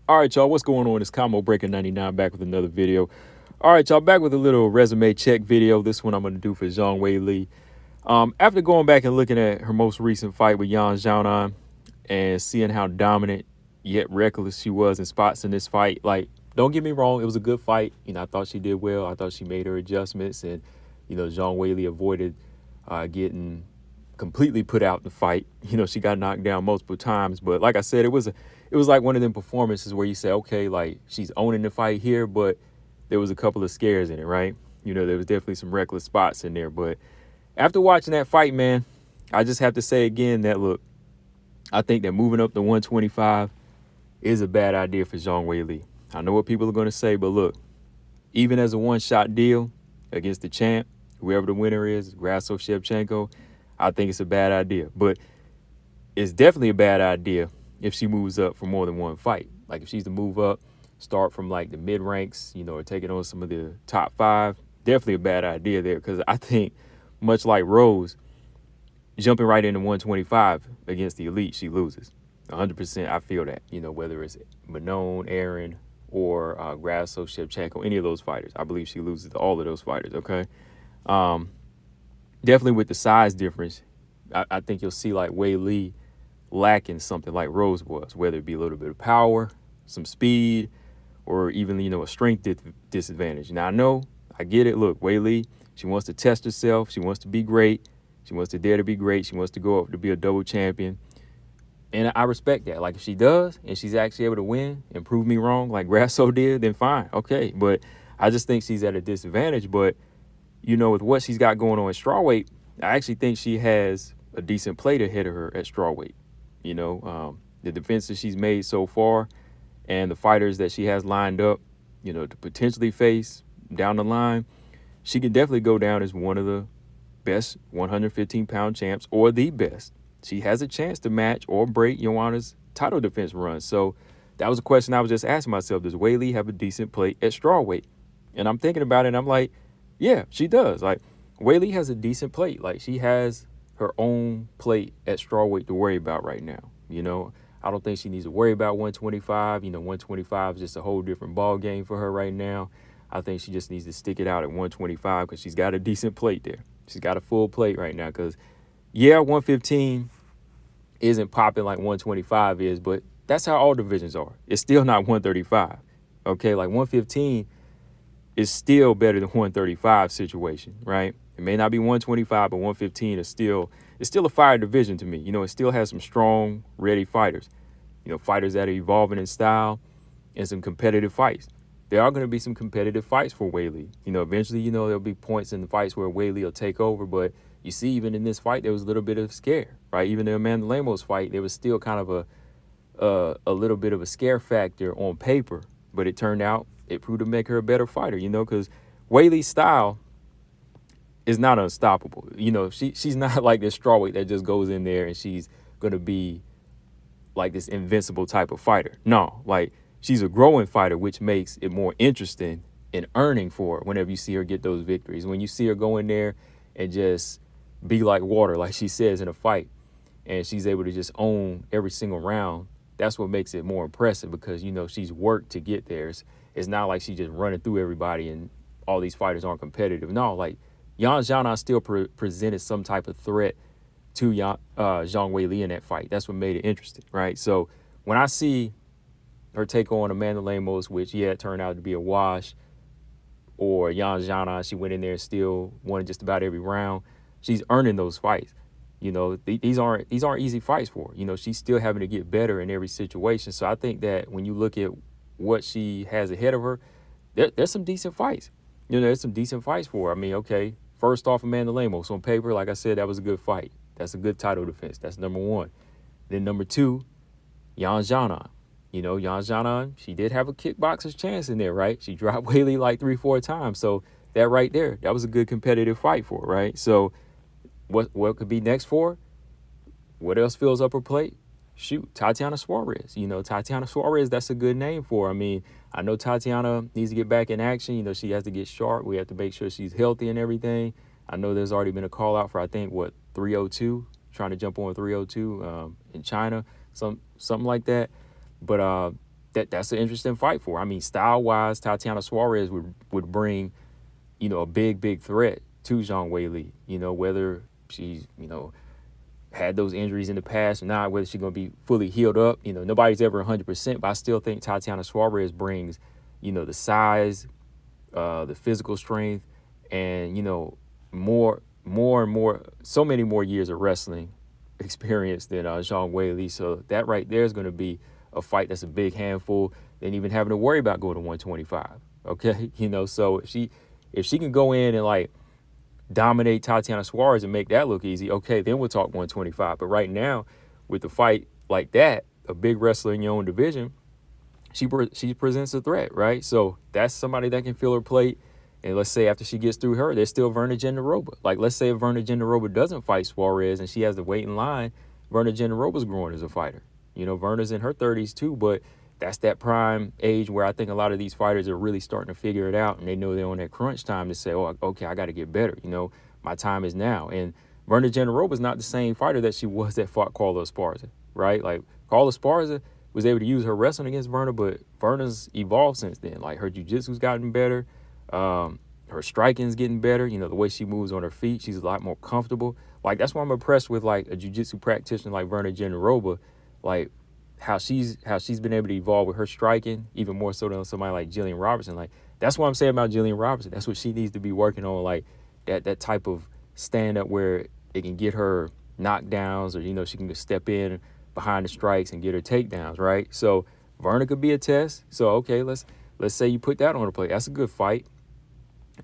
All right, y'all, what's going on? It's Combo Breaker 99 back with another video. All right, y'all, back with a little resume check video. This one I'm going to do for Zhang Weili. After going back and looking at her most recent fight with Yan Xiaonan and seeing how dominant yet reckless she was in spots in this fight, like, don't get me wrong, it was a good fight. I thought she did well. I thought she made her adjustments, and, Zhang Weili avoided getting completely put out in the fight. She got knocked down multiple times, but like I said, it was like one of them performances where you say, okay, like she's owning the fight here, but there was a couple of scares in it, right? There was definitely some reckless spots in there. But after watching that fight, man, I just have to say again that, look, I think that moving up to 125 is a bad idea for Zhang Weili. I know what people are going to say, but look, even as a one-shot deal against the champ, whoever the winner is, Grasso Shevchenko, I think it's a bad idea. But it's definitely a bad idea if she moves up for more than one fight. Like if she's to move up, start from like the mid ranks, or taking on some of the top five, definitely a bad idea there. Because I think, much like Rose, jumping right into 125 against the elite, she loses. 100%, I feel that. Whether it's Manon, Aaron, or Grasso, Shevchenko, any of those fighters, I believe she loses to all of those fighters. Okay, definitely with the size difference, I think you'll see like Weili lacking something like Rose was, whether it be a little bit of power, some speed, or even, a strength disadvantage. Now, I get it. Look, Weili, she wants to test herself. She wants to be great. She wants to dare to be great. She wants to go up to be a double champion. And I respect that. Like, if she does and she's actually able to win and prove me wrong like Grasso did, then fine. Okay. But I just think she's at a disadvantage. But, with what she's got going on at strawweight, I actually think she has a decent plate ahead of her at strawweight. The defenses she's made so far and the fighters that she has lined up, to potentially face down the line, she can definitely go down as one of the best 115-pound champs or the best. She has a chance to match or break Joanna's title defense run. So that was a question I was just asking myself. Does Weili have a decent plate at strawweight? And I'm thinking about it, and I'm like, yeah, she does. Like, Weili has a decent plate. Like, she has her own plate at strawweight to worry about right now. I don't think she needs to worry about 125. 125 is just a whole different ball game for her right now. I think she just needs to stick it out at 125 because she's got a decent plate there. She's got a full plate right now because, yeah, 115 isn't popping like 125 is, but that's how all divisions are. It's still not 135. Okay, like 115 is still better than 135 situation, right? It may not be 125, but 115 is still a fire division to me. It still has some strong, ready fighters. Fighters that are evolving in style and some competitive fights. There are going to be some competitive fights for Weili. Eventually, there'll be points in the fights where Weili will take over, but you see, even in this fight, there was a little bit of scare, right? Even the Amanda Lemos fight, there was still kind of a little bit of a scare factor on paper, but it turned out it proved to make her a better fighter, because Weili's style is not unstoppable. She's not like this strawweight that just goes in there and she's going to be like this invincible type of fighter. No, like she's a growing fighter, which makes it more interesting and earning for her whenever you see her get those victories. When you see her go in there and just be like water, like she says in a fight, and she's able to just own every single round, that's what makes it more impressive because, she's worked to get there. It's not like she's just running through everybody and all these fighters aren't competitive. No, like Yan Xiaonan still presented some type of threat to Zhang Weili in that fight. That's what made it interesting, right? So when I see her take on Amanda Lemos, which, yeah, it turned out to be a wash, or Yan Xiaonan, she went in there and still won just about every round, she's earning those fights. These aren't easy fights for her. She's still having to get better in every situation. So I think that when you look at what she has ahead of her, there's some decent fights. There's some decent fights for her. I mean, okay, first off, Amanda Lemos. On paper, like I said, that was a good fight. That's a good title defense. That's number one. Then number two, Yan Xiaonan. Yan Xiaonan, she did have a kickboxer's chance in there, right? She dropped Weili like 3-4 times. So that right there, that was a good competitive fight for her, right? So what could be next for her? What else fills up her plate? Shoot, Tatiana Suarez. Tatiana Suarez, that's a good name for her. I mean, I know Tatiana needs to get back in action. She has to get sharp. We have to make sure she's healthy and everything. I know there's already been a call out for, I think, 302, trying to jump on 302 in China, something like that. But that's an interesting fight for her. I mean, style-wise, Tatiana Suarez would bring, a big threat to Zhang Weili, whether she's, had those injuries in the past or not, whether she's going to be fully healed up. Nobody's ever 100%, but I still think Tatiana Suarez brings, the size, the physical strength, and, more and more, so many more years of wrestling experience than Zhang Weili. So that right there is going to be a fight that's a big handful than even having to worry about going to 125. Okay, so if she can go in and like dominate Tatiana Suarez and make that look easy, okay, then we'll talk 125. But right now, with the fight like that, a big wrestler in your own division, she presents a threat, right? So that's somebody that can fill her plate. And let's say after she gets through her, there's still Verna Jandiroba. Like, let's say if Verna Jandiroba doesn't fight Suarez and she has to wait in line, Verna Jandiroba's growing as a fighter. Verna's in her 30s too, but that's that prime age where I think a lot of these fighters are really starting to figure it out, and they know they're on that crunch time to say, oh, okay, I got to get better. My time is now. And Verna Jandiroba's not the same fighter that she was that fought Carla Esparza, right? Like, Carla Esparza was able to use her wrestling against Verna, but Verna's evolved since then. Like, her jiu-jitsu's gotten better. Her striking's getting better. The way she moves on her feet, she's a lot more comfortable. Like, that's why I'm impressed with like a jiu-jitsu practitioner like Verna Jandiroba, like how she's been able to evolve with her striking, even more so than somebody like Jillian Robertson. Like, that's what I'm saying about Jillian Robertson. That's what she needs to be working on, like that type of stand-up where it can get her knockdowns, or she can just step in behind the strikes and get her takedowns, right? So Verna could be a test. So okay, let's say you put that on the plate. That's a good fight.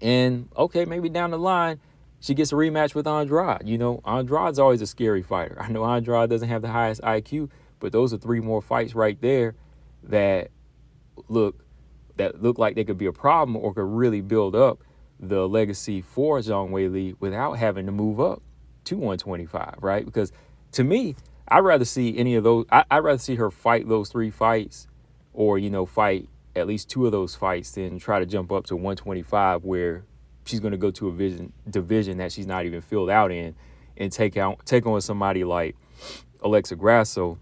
And okay, maybe down the line she gets a rematch with Andrade. Andrade's always a scary fighter. I know Andrade doesn't have the highest IQ, but those are 3 more fights right there that look like they could be a problem or could really build up the legacy for Zhang Weili without having to move up to 125, right? Because to me, I'd rather see any of those. I'd rather see her fight those 3 fights, or fight at least 2 of those fights, than try to jump up to 125 where she's going to go to a division that she's not even filled out in, and take on somebody like Alexa Grasso,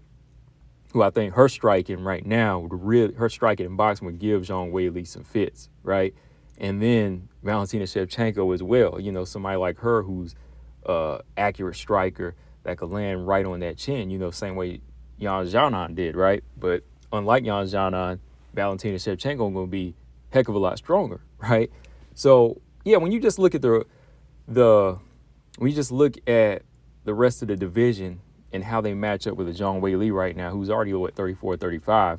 who I think her striking right now, her striking in boxing would give Zhang Weili some fits, right? And then Valentina Shevchenko as well, somebody like her who's accurate striker that could land right on that chin, same way Yan Xiaonan did, right? But unlike Yan Xiaonan, Valentina Shevchenko going to be a heck of a lot stronger, right? So yeah, when you just look at the rest of the division and how they match up with a Zhang Weili right now, who's already 34, 35,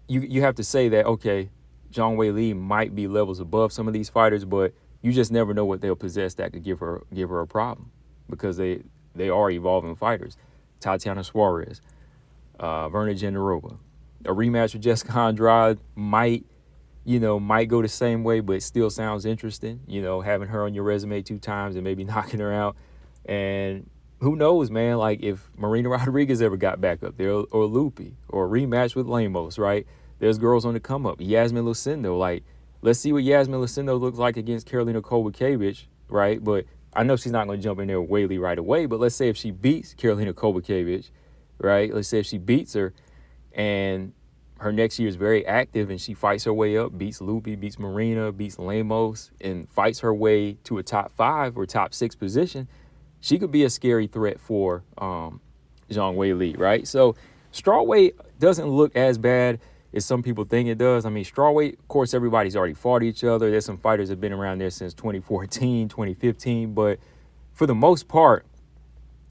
you have to say that, okay, Zhang Weili might be levels above some of these fighters, but you just never know what they'll possess that could give her a problem, because they are evolving fighters. Tatiana Suarez, Verna Jandiroba. A rematch with Jessica Andrade might go the same way, but it still sounds interesting, having her on your resume 2 times and maybe knocking her out. And who knows, man, like if Marina Rodriguez ever got back up there, or Lupi, or a rematch with Lemos, right? There's girls on the come up. Yasmin Lucindo, like, let's see what Yasmin Lucindo looks like against Karolina Kowalkiewicz, right? But I know she's not going to jump in there with Weili right away, but let's say if she beats Karolina Kowalkiewicz, right? Let's say if she beats her and her next year is very active and she fights her way up, beats Lupi, beats Marina, beats Lemos, and fights her way to a top 5 or top 6 position, she could be a scary threat for Zhang Weili, right? So strawweight doesn't look as bad as some people think it does. I mean, strawweight, of course, everybody's already fought each other. There's some fighters that have been around there since 2014, 2015. But for the most part,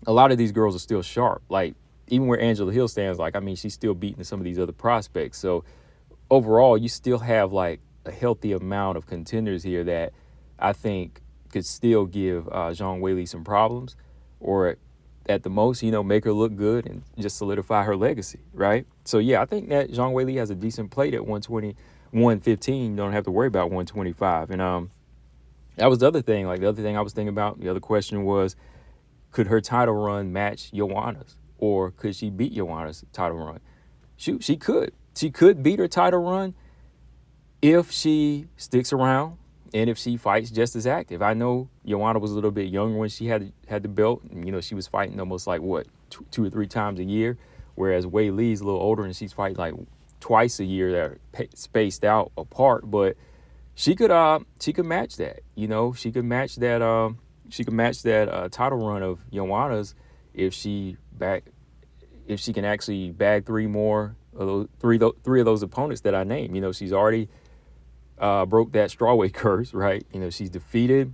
a lot of these girls are still sharp. Like, even where Angela Hill stands, like, I mean, she's still beating some of these other prospects. So overall, you still have, like, a healthy amount of contenders here that I think could still give Zhang Weili some problems, or at the most, make her look good and just solidify her legacy, right? So, yeah, I think that Zhang Weili has a decent plate at 120, 115. You don't have to worry about 125. And that was the other thing. Like, the other thing I was thinking about, the other question was, could her title run match Joanna's? Or could she beat Joanna's title run? Shoot, she could. She could beat her title run if she sticks around and if she fights just as active. I know Joanna was a little bit younger when she had the belt. And, she was fighting almost like, 2 or 3 times a year. whereas Weili's a little older and she's fighting like twice a year that are spaced out apart. But she could match that. You know, she could match that. She could match that title run of Joanna's if she can actually bag three more of those three of those opponents that I named. You know, she's already broke that strawweight curse, right? You know, she's defeated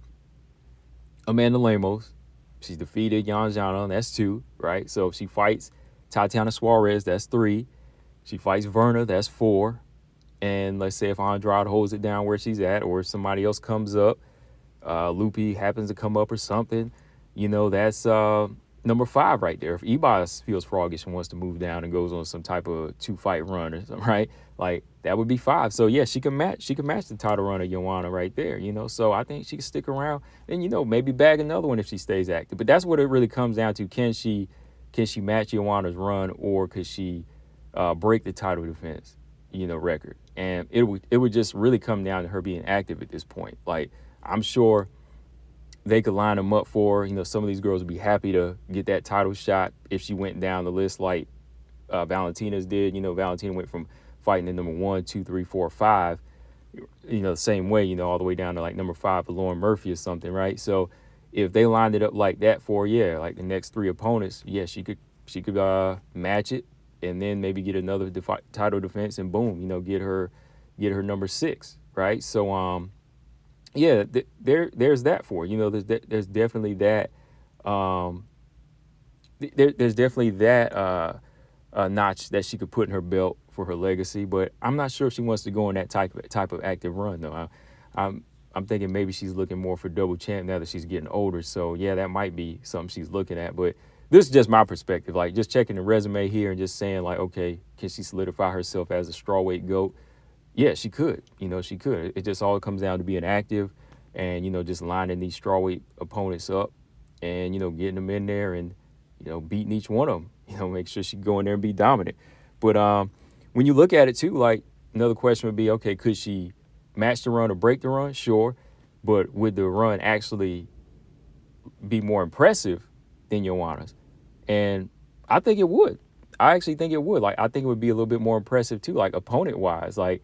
Amanda Lemos. She's defeated Yan Zhana, that's 2, right? So if she fights Tatiana Suarez, that's 3. She fights Verna, that's 4. And let's say if Andrade holds it down where she's at, or if somebody else comes up, Lupi happens to come up or something, you know, that's number 5 right there. If Ibas feels froggish and wants to move down and goes on some type of 2-fight run or something, right? Like, that would be 5. So yeah, she can match the title run of Joanna right there, you know. So I think she can stick around and, you know, maybe bag another one if she stays active. But that's what it really comes down to. Can she match Joanna's run, or could she break the title defense, you know, record? And it would just really come down to her being active at this point. Like, I'm sure they could line them up for, you know, some of these girls would be happy to get that title shot if she went down the list like Valentina's did. You know, Valentina went from fighting at number 1, 2, 3, 4, 5, you know, the same way, you know, all the way down to like number 5 for Lauren Murphy or something, right? So if they lined it up like that for, like the next 3 opponents, she could match it and then maybe get another title defense and boom, you know, get her number 6, right? So there's that for, you know, there's definitely that there's definitely that notch that she could put in her belt for her legacy. But I'm not sure if she wants to go on that type of active run though. I'm thinking maybe she's looking more for double champ now that she's getting older. So yeah, that might be something she's looking at. But this is just my perspective, like just checking the resume here and just saying like, okay, can she solidify herself as a strawweight GOAT? Yeah, she could. You know, she could. It just all comes down to being active and, you know, just lining these strawweight opponents up and, you know, getting them in there and, you know, beating each one of them. You know, make sure she can go in there and be dominant. But when you look at it too, like another question would be, okay, could she match the run or break the run? Sure. But would the run actually be more impressive than Joanna's? And I think it would. I actually think it would. Like, I think it would be a little bit more impressive too, like opponent-wise. Like,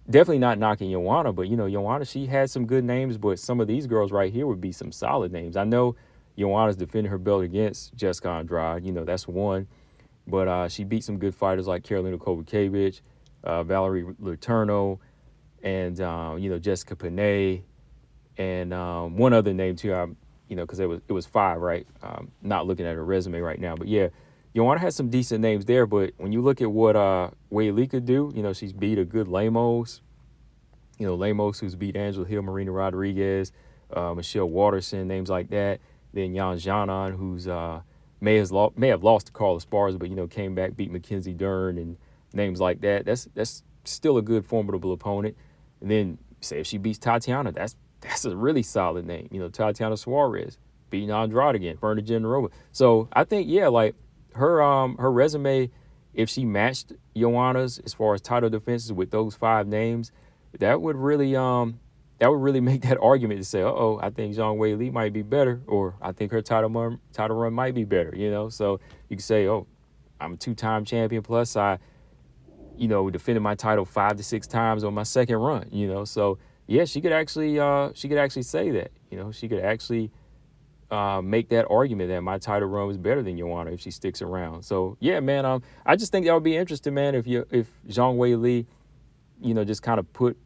definitely not knocking Joanna, but, you know, Joanna, she had some good names, but some of these girls right here would be some solid names. I know Joanna's defending her belt against Jessica Andrade. You know, that's one. But she beat some good fighters like Karolina Kowalkiewicz, Valerie Letourneau, and, you know, Jessica Panay, and one other name too, you know, because it was 5, right? Not looking at her resume right now. But, yeah, Joanna has some decent names there. But when you look at what Weili could do, you know, she's beat a good Lemos. You know, Lemos, who's beat Angela Hill, Marina Rodriguez, Michelle Waterson, names like that. Then Yan Xiaonan, who's may have lost to Carla Esparza, but, you know, came back, beat Mackenzie Dern and names like that. That's still a good, formidable opponent. And then, say, if she beats Tatiana, that's a really solid name. You know, Tatiana Suarez, beating Andrade again, Verna Generova. So I think, yeah, like her resume, if she matched Joanna's as far as title defenses with those 5 names, that would really make that argument to say, I think Zhang Weili might be better, or I think her title run might be better, you know? So you can say, I'm a 2-time champion, plus I, you know, defended my title 5 to 6 times on my second run, you know? So yeah, she could actually say that, you know, she could actually make that argument that my title run was better than Joanna if she sticks around. So yeah, man, I just think that would be interesting, man, if Zhang Weili, you know, just kind of put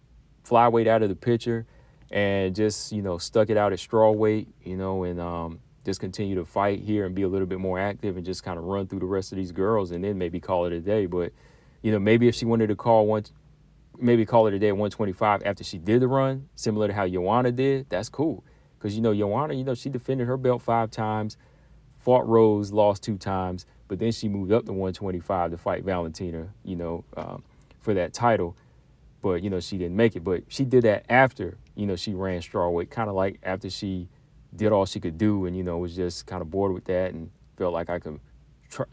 flyweight out of the picture and just, you know, stuck it out at strawweight, you know, and just continue to fight here and be a little bit more active and just kind of run through the rest of these girls and then maybe call it a day. But, you know, maybe if she wanted to call it a day at 125 after she did the run, similar to how Joanna did, that's cool. Because, you know, Joanna, you know, she defended her belt 5 times, fought Rose, lost 2 times, but then she moved up to 125 to fight Valentina, you know, for that title. But, you know, she didn't make it. But she did that after, you know, she ran strawweight, kind of like after she did all she could do and, you know, was just kind of bored with that and felt like I could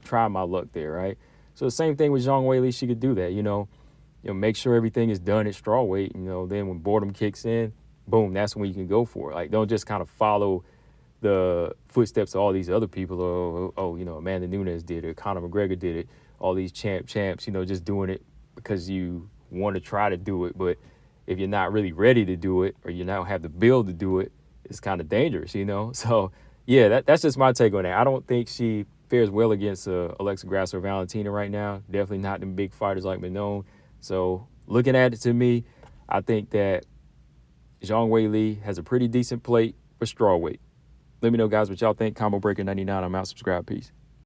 try my luck there, right? So the same thing with Zhang Weili, she could do that, you know, make sure everything is done at strawweight, you know, then when boredom kicks in, boom, that's when you can go for it. Like, don't just kind of follow the footsteps of all these other people. You know, Amanda Nunes did it, Conor McGregor did it, all these champs, you know, just doing it because you want to try to do it. But if you're not really ready to do it, or you don't have the build to do it, it's kind of dangerous, you know? So, yeah, that's just my take on that. I don't think she fares well against Alexa Grasso or Valentina right now. Definitely not them big fighters like Manon. So, looking at it, to me, I think that Zhang Weili has a pretty decent plate for strawweight. Let me know, guys, what y'all think. Combo Breaker 99. I'm out. Subscribe. Peace.